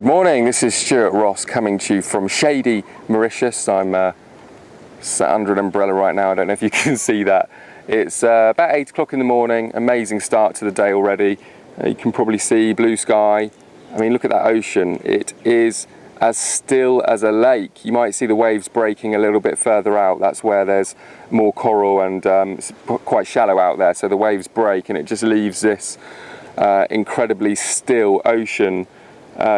Morning, this is Stuart Ross coming to you from shady Mauritius. I'm sat under an umbrella right now. I don't know if you can see that. It's about 8 o'clock in the morning, amazing start to the day already. You can probably see blue sky. I mean, look at that ocean. It is as still as a lake. You might see the waves breaking a little bit further out. That's where there's more coral and it's quite shallow out there. So the waves break and it just leaves this incredibly still ocean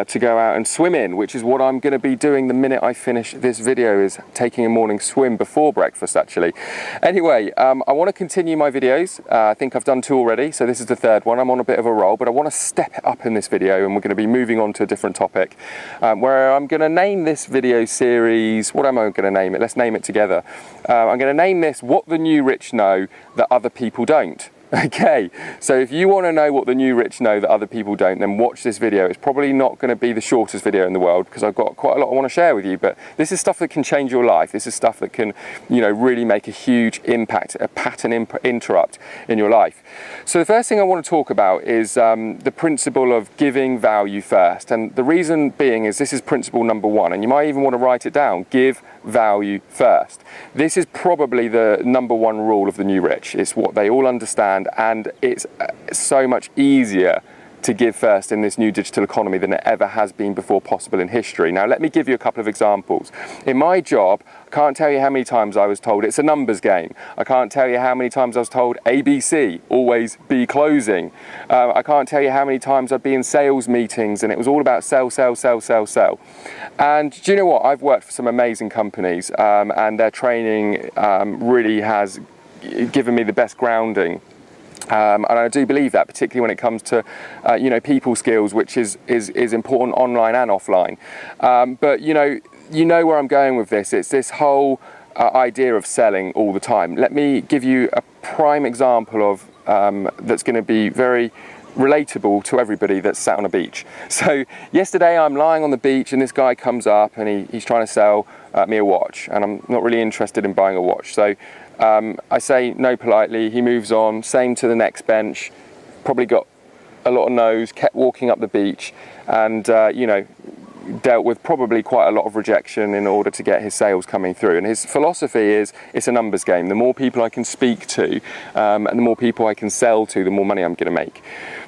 to go out and swim in, which is what I'm going to be doing the minute I finish this video, is taking a morning swim before breakfast actually. Anyway, I want to continue my videos. I think I've done 2 already, so this is the 3rd one. I'm on a bit of a roll, but I want to step it up in this video and we're going to be moving on to a different topic where I'm going to name this video series, what am I going to name it? Let's name it together. I'm going to name this What the New Rich Know That Other People Don't. Okay, so if you want to know what the new rich know that other people don't, then watch this video. It's probably not going to be the shortest video in the world because I've got quite a lot I want to share with you, but this is stuff that can change your life. This is stuff that can, you know, really make a huge impact, a pattern interrupt in your life. So the first thing I want to talk about is the principle of giving value first. And the reason being is this is principle number 1, and you might even want to write it down. Give value first. This is probably the number 1 rule of the new rich. It's what they all understand, and it's so much easier to give first in this new digital economy than it ever has been before possible in history. Now let me give you a couple of examples. In my job, I can't tell you how many times I was told it's a numbers game. I can't tell you how many times I was told ABC, always be closing. I can't tell you how many times I'd be in sales meetings and it was all about sell, sell, sell, sell, sell. And do you know what? I've worked for some amazing companies and their training really has given me the best grounding. And I do believe that, particularly when it comes to, you know, people skills, which is important online and offline. But you know where I'm going with this. It's this whole idea of selling all the time. Let me give you a prime example of that's going to be very relatable to everybody that's sat on a beach. So yesterday I'm lying on the beach and this guy comes up and he's trying to sell me a watch, and I'm not really interested in buying a watch. So I say no politely, he moves on, same to the next bench, probably got a lot of no's, kept walking up the beach, and you know, dealt with probably quite a lot of rejection in order to get his sales coming through. And his philosophy is, it's a numbers game. The more people I can speak to and the more people I can sell to, the more money I'm going to make.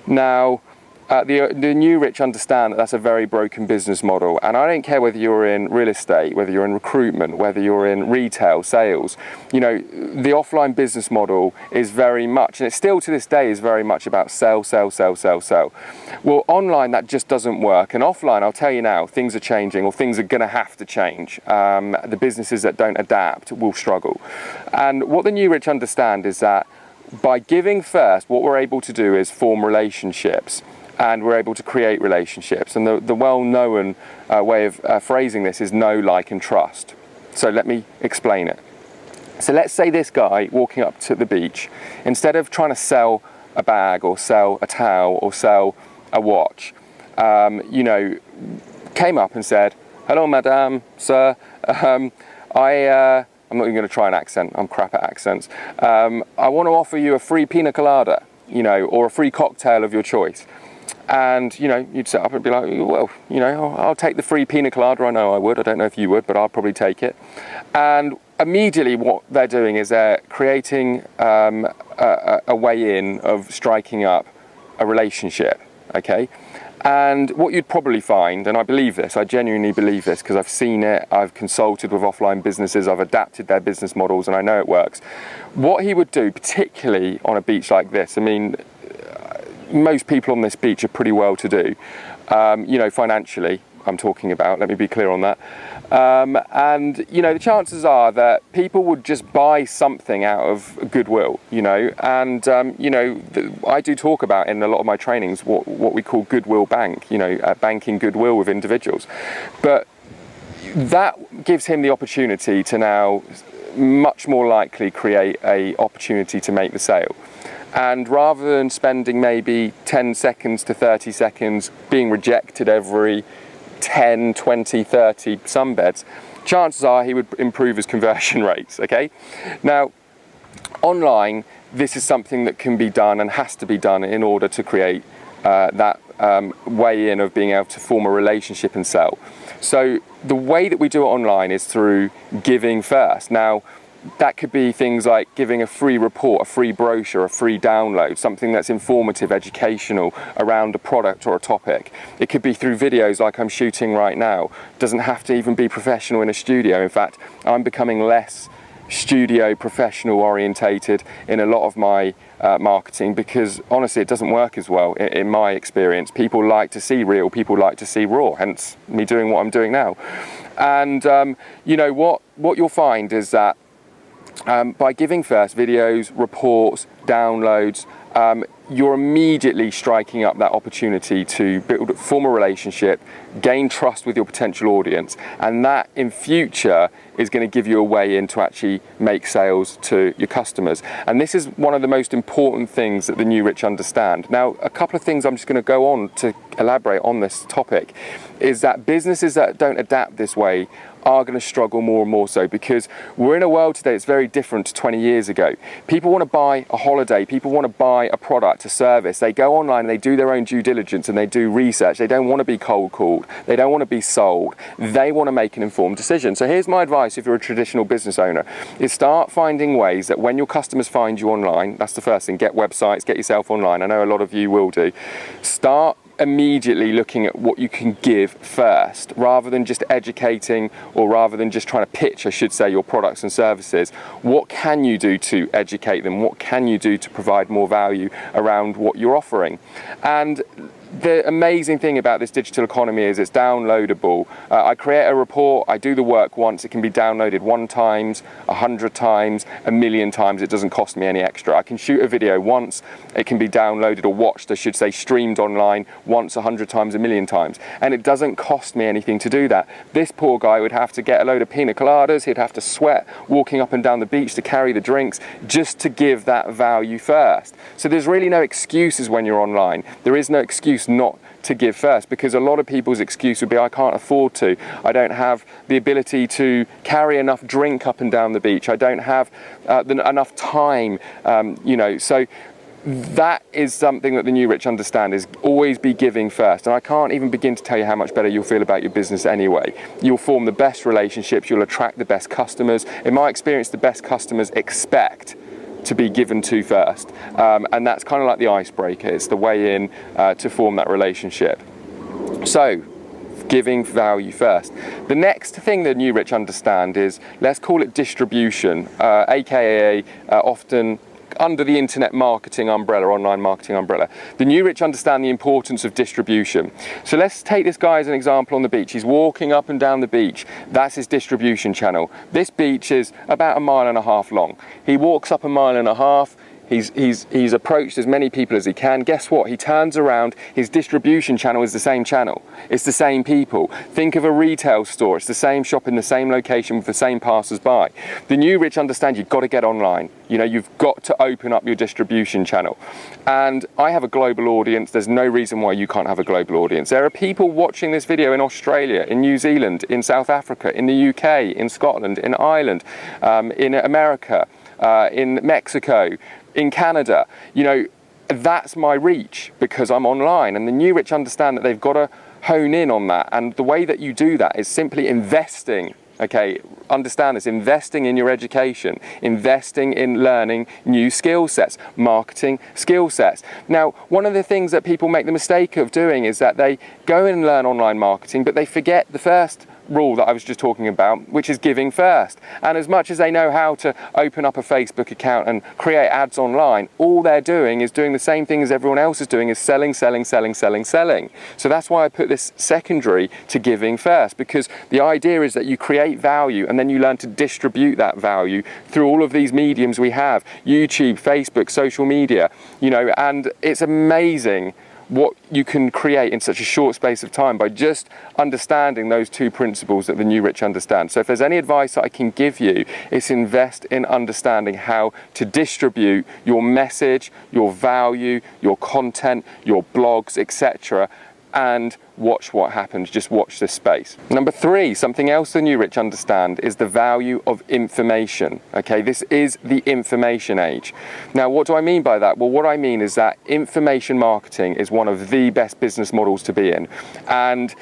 Now, the new rich understand that that's a very broken business model, and I don't care whether you're in real estate, whether you're in recruitment, whether you're in retail, sales. You know, the offline business model is very much, and it still to this day is very much about sell, sell, sell, sell, sell. Well, online that just doesn't work, and offline, I'll tell you now, things are changing, or things are going to have to change. The businesses that don't adapt will struggle. And what the new rich understand is that by giving first, what we're able to do is form relationships. And we're able to create relationships. And the well-known way of phrasing this is know, like, and trust. So let me explain it. So let's say this guy walking up to the beach, instead of trying to sell a bag or sell a towel or sell a watch, you know, came up and said, "Hello, madame, sir. I'm not even going to try an accent. I'm crap at accents. I want to offer you a free pina colada, you know, or a free cocktail of your choice." And, you know, you'd sit up and be like, well, you know, I'll take the free pina colada. I know I would. I don't know if you would, but I'll probably take it. And immediately what they're doing is they're creating a way in of striking up a relationship, okay? And what you'd probably find, and I believe this, I genuinely believe this because I've seen it, I've consulted with offline businesses, I've adapted their business models, and I know it works. What he would do, particularly on a beach like this, I mean, most people on this beach are pretty well to do, you know, financially I'm talking about, let me be clear on that. And, you know, the chances are that people would just buy something out of goodwill, you know, and, you know, I do talk about in a lot of my trainings what we call goodwill bank, you know, banking goodwill with individuals. But that gives him the opportunity to now much more likely create an opportunity to make the sale. And rather than spending maybe 10 seconds to 30 seconds being rejected every 10, 20, 30 sunbeds, chances are he would improve his conversion rates, okay? Now, online, this is something that can be done and has to be done in order to create that way in of being able to form a relationship and sell. So the way that we do it online is through giving first. Now, that could be things like giving a free report, a free brochure, a free download, something that's informative, educational around a product or a topic. It could be through videos like I'm shooting right now. It doesn't have to even be professional in a studio. In fact, I'm becoming less studio professional orientated in a lot of my marketing, because honestly it doesn't work as well in my experience. People like to see real, people like to see raw, hence me doing what I'm doing now. And you know what you'll find is that by giving first, videos, reports, downloads, you're immediately striking up that opportunity to form a relationship, gain trust with your potential audience, and that in future is going to give you a way in to actually make sales to your customers. And this is one of the most important things that the New Rich understand. Now, a couple of things I'm just going to go on to elaborate on this topic is that businesses that don't adapt this way are going to struggle more and more so, because we're in a world today that's very different to 20 years ago. People want to buy a holiday, people want to buy a product, a service. They go online and they do their own due diligence and they do research. They don't want to be cold called. They don't want to be sold. They want to make an informed decision. So here's my advice if you're a traditional business owner, is start finding ways that when your customers find you online, that's the first thing, get websites, get yourself online. I know a lot of you will do. Start immediately looking at what you can give first, rather than just educating, or rather than just trying to pitch, I should say, your products and services. What can you do to educate them? What can you do to provide more value around what you're offering? And the amazing thing about this digital economy is it's downloadable. I create a report, I do the work once, it can be downloaded 1 time, 100 times, 1,000,000 times. It doesn't cost me any extra. I can shoot a video once, it can be downloaded or watched, I should say, streamed online once, 100 times, 1,000,000 times. And it doesn't cost me anything to do that. This poor guy would have to get a load of pina coladas, he'd have to sweat walking up and down the beach to carry the drinks just to give that value first. So there's really no excuses when you're online. There is no excuse not to give first, because a lot of people's excuse would be, I can't afford to, I don't have the ability to carry enough drink up and down the beach, I don't have enough time, you know. So that is something that the New Rich understand, is always be giving first. And I can't even begin to tell you how much better you'll feel about your business anyway. You'll form the best relationships, you'll attract the best customers. In my experience, the best customers expect to be given to first, and that's kind of like the icebreaker. It's the way in to form that relationship. So giving value first. The next thing the New Rich understand is, let's call it distribution, aka often under the internet marketing umbrella, online marketing umbrella. The New Rich understand the importance of distribution. So let's take this guy as an example on the beach. He's walking up and down the beach. That's his distribution channel. This beach is about 1.5 miles long. He walks up 1.5 miles. He's approached as many people as he can. Guess what? He turns around, his distribution channel is the same channel. It's the same people. Think of a retail store. It's the same shop in the same location with the same passers-by. The New Rich understand you've got to get online. You know, you've got to open up your distribution channel. And I have a global audience. There's no reason why you can't have a global audience. There are people watching this video in Australia, in New Zealand, in South Africa, in the UK, in Scotland, in Ireland, in America, in Mexico, in Canada. You know, that's my reach because I'm online. And the New Rich understand that they've got to hone in on that. And the way that you do that is simply investing. Okay, understand this, investing in your education, investing in learning new skill sets, marketing skill sets. Now, one of the things that people make the mistake of doing is that they go and learn online marketing, but they forget the first rule that I was just talking about, which is giving first. And as much as they know how to open up a Facebook account and create ads online, all they're doing is doing the same thing as everyone else is doing, is selling, selling, selling, selling, selling. So that's why I put this secondary to giving first, because the idea is that you create value and then you learn to distribute that value through all of these mediums we have, YouTube, Facebook, social media, you know, and it's amazing what you can create in such a short space of time by just understanding those two principles that the New Rich understand. So if there's any advice that I can give you, it's invest in understanding how to distribute your message, your value, your content, your blogs, etc., and watch what happens. Just watch this space. Number 3, something else the new rich understand is the value of information. Okay, this is the information age. Now, what do I mean by that? Well, what I mean is that information marketing is one of the best business models to be in. And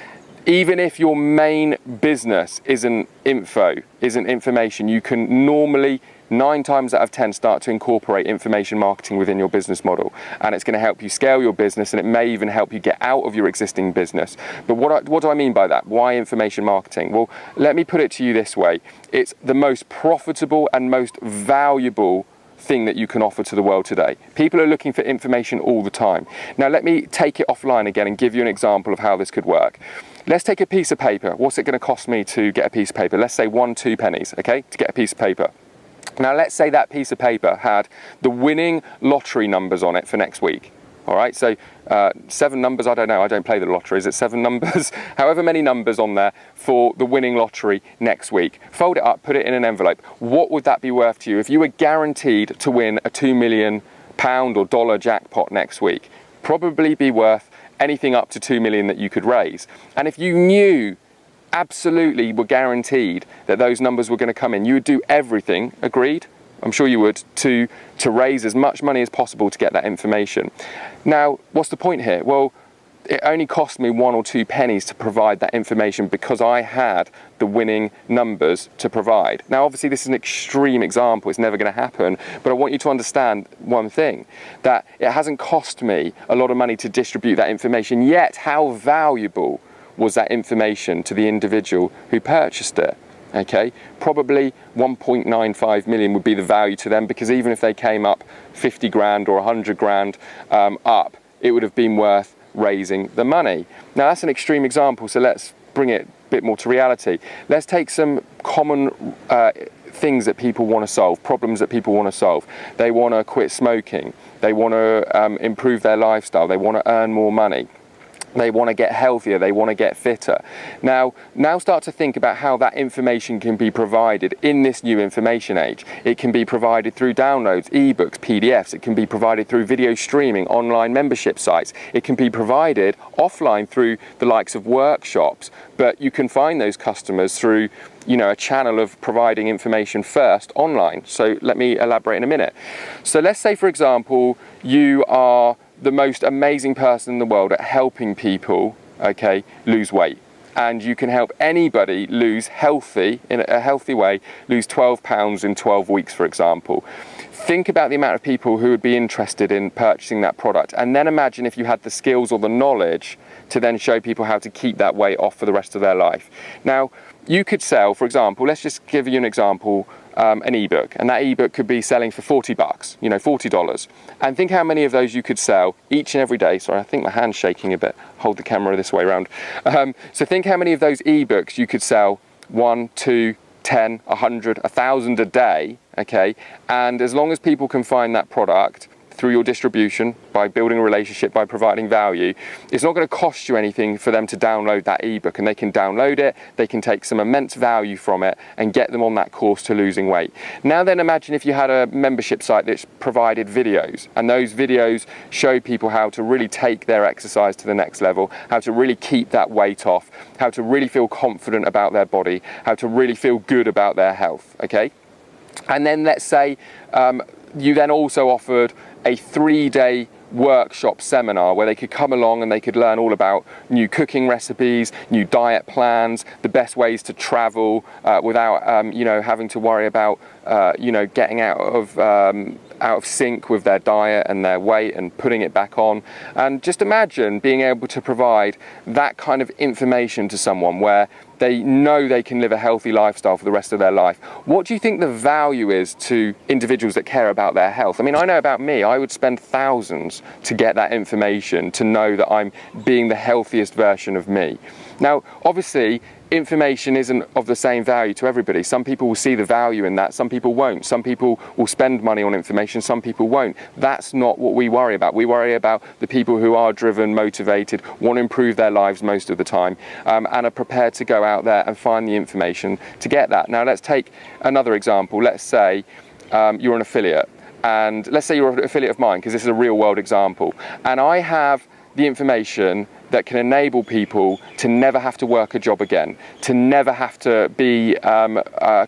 even if your main business isn't information, you can normally 9 times out of 10 start to incorporate information marketing within your business model, and it's going to help you scale your business, and it may even help you get out of your existing business. But what do I mean by that? Why information marketing? Well, let me put it to you this way. It's the most profitable and most valuable thing that you can offer to the world today. People are looking for information all the time. Now, let me take it offline again and give you an example of how this could work. Let's take a piece of paper. What's it going to cost me to get a piece of paper? Let's say 1-2 pennies, okay, to get a piece of paper. Now, let's say that piece of paper had the winning lottery numbers on it for next week. All right, so 7 numbers, I don't know, I don't play the lottery. Is it 7 numbers? However many numbers on there for the winning lottery next week. Fold it up, put it in an envelope. What would that be worth to you if you were guaranteed to win a £2 million or dollar jackpot next week? Probably be worth anything up to 2 million that you could raise. And if you knew absolutely were guaranteed that those numbers were going to come in, you would do everything, agreed? I'm sure you would, to raise as much money as possible to get that information. Now, what's the point here? Well, it only cost me 1 or 2 pennies to provide that information because I had the winning numbers to provide. Now, obviously, this is an extreme example. It's never going to happen. But I want you to understand one thing, that it hasn't cost me a lot of money to distribute that information, yet how valuable was that information to the individual who purchased it. Okay, probably 1.95 million would be the value to them, because even if they came up 50 grand or 100 grand up, it would have been worth raising the money. Now, that's an extreme example, so let's bring it a bit more to reality. Let's take some common things that people want to solve, problems that people want to solve. They want to quit smoking, they want to improve their lifestyle, they want to earn more money. They want to get healthier, they want to get fitter. Now start to think about how that information can be provided in this new information age. It can be provided through downloads, ebooks, PDFs. It can be provided through video streaming, online membership sites. It can be provided offline through the likes of workshops, but you can find those customers through, you know, a channel of providing information first online. So let me elaborate in a minute. So let's say, for example, you are the most amazing person in the world at helping people, okay, lose weight. And you can help anybody lose in a healthy way, lose 12 pounds in 12 weeks, for example. Think about the amount of people who would be interested in purchasing that product. And then imagine if you had the skills or the knowledge to then show people how to keep that weight off for the rest of their life. Now, you could sell, for example, let's just give you an example, an ebook, and that ebook could be selling for $40, you know, $40. And think how many of those you could sell each and every day. Sorry, I think my hand's shaking a bit. Hold the camera this way around. So think how many of those ebooks you could sell 1, 2, 10, 100, 1,000 a day, okay? And as long as people can find that product through your distribution, by building a relationship, by providing value, it's not going to cost you anything for them to download that ebook, and they can download it, they can take some immense value from it and get them on that course to losing weight. Now then, imagine if you had a membership site that provided videos, and those videos show people how to really take their exercise to the next level, how to really keep that weight off, how to really feel confident about their body, how to really feel good about their health, okay? And then let's say you then also offered a 3-day workshop seminar where they could come along and they could learn all about new cooking recipes, new diet plans, the best ways to travel without you know, having to worry about you know, getting out of sync with their diet and their weight and putting it back on. And just imagine being able to provide that kind of information to someone where they know they can live a healthy lifestyle for the rest of their life. What do you think the value is to individuals that care about their health? I mean, I know about me, I would spend thousands to get that information, to know that I'm being the healthiest version of me. Now, obviously, information isn't of the same value to everybody. Some people will see the value in that, some people won't. Some people will spend money on information, some people won't. That's not what we worry about. We worry about the people who are driven, motivated, want to improve their lives most of the time, and are prepared to go out there and find the information to get that. Now, let's take another example. Let's say you're an affiliate, and let's say you're an affiliate of mine, because this is a real world example, and I have the information that can enable people to never have to work a job again, to never have to be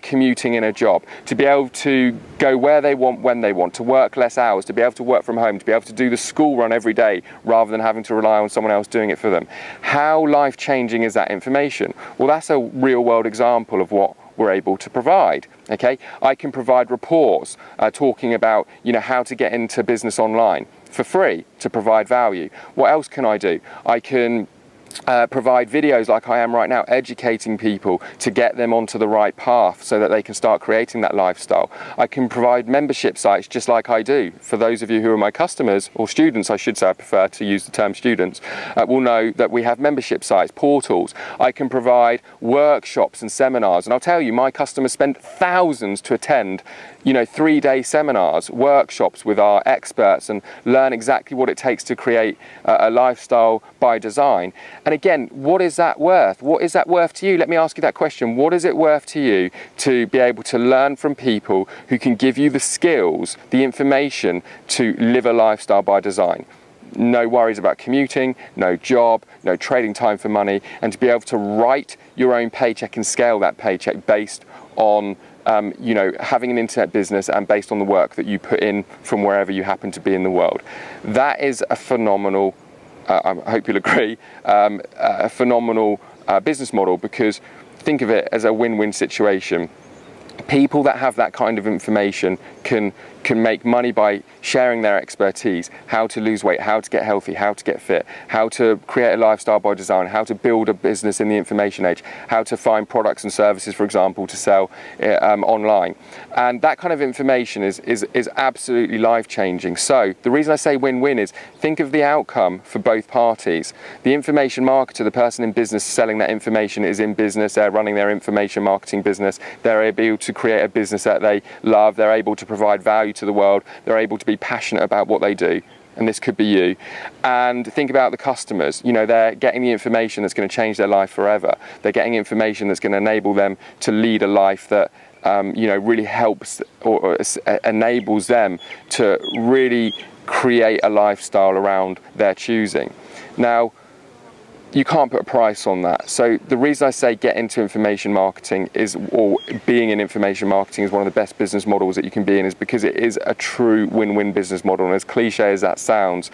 commuting in a job, to be able to go where they want, when they want, to work less hours, to be able to work from home, to be able to do the school run every day rather than having to rely on someone else doing it for them. How life-changing is that information? Well, that's a real-world example of what we're able to provide. Okay, I can provide reports talking about, you know, how to get into business online for free to provide value. What else can I do? I can provide videos like I am right now, educating people to get them onto the right path so that they can start creating that lifestyle. I can provide membership sites just like I do. For those of you who are my customers, or students I should say, I prefer to use the term students, will know that we have membership sites, portals. I can provide workshops and seminars, and I'll tell you, my customers spend thousands to attend, you know, 3-day seminars, workshops with our experts, and learn exactly what it takes to create a lifestyle by design. And again, what is that worth? What is that worth to you? Let me ask you that question. What is it worth to you to be able to learn from people who can give you the skills, the information to live a lifestyle by design? No worries about commuting, no job, no trading time for money, and to be able to write your own paycheck and scale that paycheck based on you know, having an internet business and based on the work that you put in from wherever you happen to be in the world. That is a phenomenal, I hope you'll agree, a phenomenal business model, because think of it as a win-win situation. People that have that kind of information can make money by sharing their expertise, how to lose weight, how to get healthy, how to get fit, how to create a lifestyle by design, how to build a business in the information age, how to find products and services, for example, to sell online. And that kind of information is absolutely life-changing. So the reason I say win-win is, think of the outcome for both parties. The information marketer, the person in business selling that information, is in business, they're running their information marketing business, they're able to create a business that they love, they're able to provide value to the world, they're able to be passionate about what they do, and this could be you. And think about the customers. You know, they're getting the information that's going to change their life forever. They're getting information that's going to enable them to lead a life that you know, really helps or enables them to really create a lifestyle around their choosing. Now, you can't put a price on that. So the reason I say get into information marketing is, or being in information marketing is one of the best business models that you can be in, is because it is a true win-win business model. And as cliche as that sounds,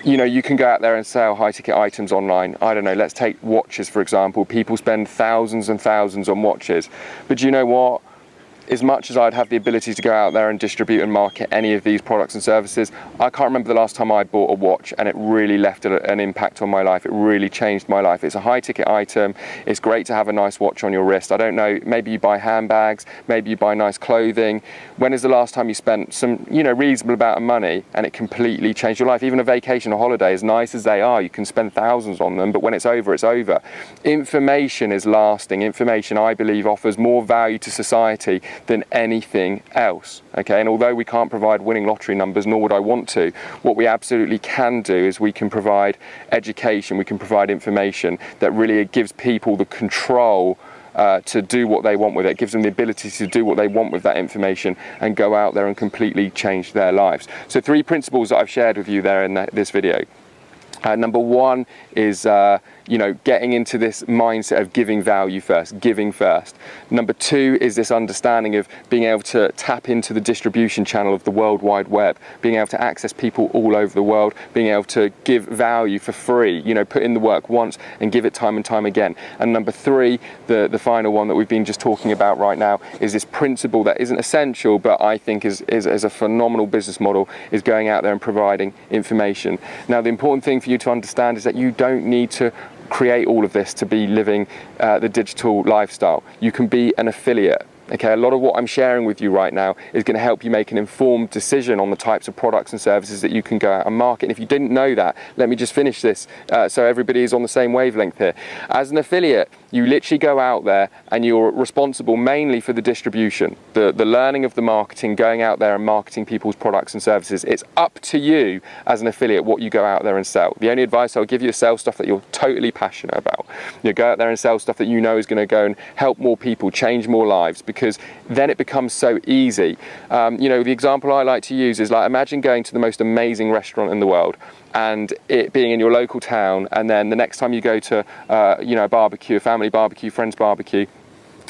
you know, you can go out there and sell high-ticket items online. I don't know, let's take watches, for example. People spend thousands and thousands on watches. But do you know what? As much as I'd have the ability to go out there and distribute and market any of these products and services, I can't remember the last time I bought a watch and it really left an impact on my life. It really changed my life. It's a high-ticket item. It's great to have a nice watch on your wrist. I don't know, maybe you buy handbags, maybe you buy nice clothing. When is the last time you spent some, you know, reasonable amount of money and it completely changed your life? Even a vacation or holiday, as nice as they are, you can spend thousands on them, but when it's over, it's over. Information is lasting. Information, I believe, offers more value to society than anything else. Okay, and although we can't provide winning lottery numbers, nor would I want to, what we absolutely can do is we can provide education, we can provide information that really gives people the control to do what they want with it. It gives them the ability to do what they want with that information and go out there and completely change their lives. So 3 principles that I've shared with you there in this video. Number 1 is you know, getting into this mindset of giving value first, giving first. Number 2 is this understanding of being able to tap into the distribution channel of the World Wide Web, being able to access people all over the world, being able to give value for free, you know, put in the work once and give it time and time again. And number 3, the final one that we've been just talking about right now, is this principle that isn't essential, but I think is a phenomenal business model, is going out there and providing information. Now, the important thing for you to understand is that you don't need to create all of this to be living the digital lifestyle. You can be an affiliate. Okay, a lot of what I'm sharing with you right now is going to help you make an informed decision on the types of products and services that you can go out and market. And if you didn't know that, let me just finish this so everybody is on the same wavelength here. As an affiliate, you literally go out there and you're responsible mainly for the distribution, the learning of the marketing, going out there and marketing people's products and services. It's up to you as an affiliate what you go out there and sell. The only advice I'll give you is sell stuff that you're totally passionate about. You know, go out there and sell stuff that you know is going to go and help more people, change more lives, because because then it becomes so easy. You know, the example I like to use is like, imagine going to the most amazing restaurant in the world and it being in your local town, and then the next time you go to you know, a barbecue, a family barbecue, friend's barbecue,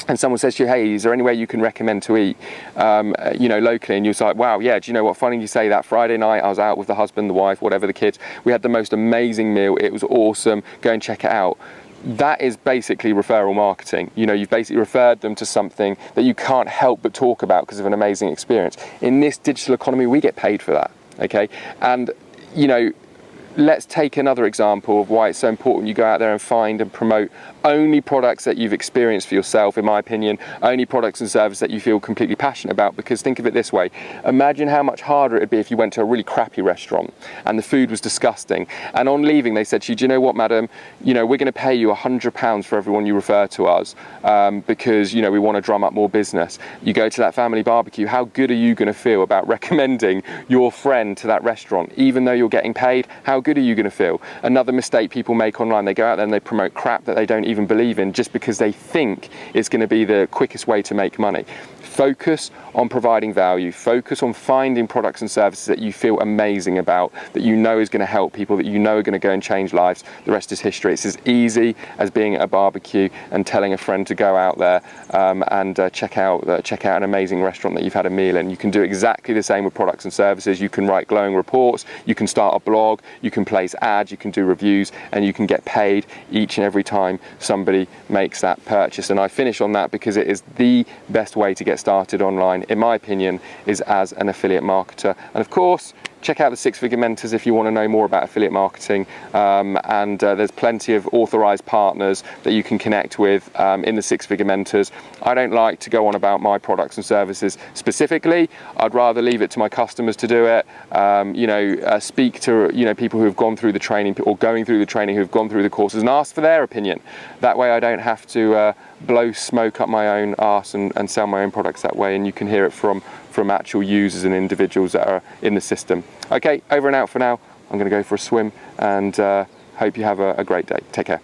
and someone says to you, hey, is there anywhere you can recommend to eat, you know, locally? And you're like, wow, yeah, do you know what, funny you say that. Friday night I was out with the husband, the wife, whatever, the kids, we had the most amazing meal, it was awesome, go and check it out. That is basically referral marketing. You know, you've basically referred them to something that you can't help but talk about because of an amazing experience. In this digital economy, we get paid for that, okay? And, you know, let's take another example of why it's so important you go out there and find and promote only products that you've experienced for yourself, in my opinion, only products and services that you feel completely passionate about. Because think of it this way, imagine how much harder it'd be if you went to a really crappy restaurant and the food was disgusting, and on leaving they said to you, do you know what, madam, you know, we're going to pay you £100 for everyone you refer to us, because, you know, we want to drum up more business. You go to that family barbecue, how good are you going to feel about recommending your friend to that restaurant? Even though you're getting paid, how good are you going to feel? Another mistake people make online, they go out there and they promote crap that they don't even believe in just because they think it's going to be the quickest way to make money. Focus on providing value, focus on finding products and services that you feel amazing about, that you know is going to help people, that you know are going to go and change lives. The rest is history. It's as easy as being at a barbecue and telling a friend to go out there and check out an amazing restaurant that you've had a meal in. You can do exactly the same with products and services. You can write glowing reports, you can start a blog, you can place ads, you can do reviews, and you can get paid each and every time somebody makes that purchase. And I finish on that because it is the best way to get started online, in my opinion, is as an affiliate marketer. And of course, check out the Six Figure Mentors if you want to know more about affiliate marketing, and there's plenty of authorized partners that you can connect with in the Six Figure Mentors. I don't like to go on about my products and services specifically. I'd rather leave it to my customers to do it. You know, speak to, you know, people who have gone through the training or going through the training, who have gone through the courses, and ask for their opinion. That way I don't have to blow smoke up my own arse and sell my own products that way, and you can hear it from actual users and individuals that are in the system. Okay, over and out for now. I'm going to go for a swim, and hope you have a great day. Take care.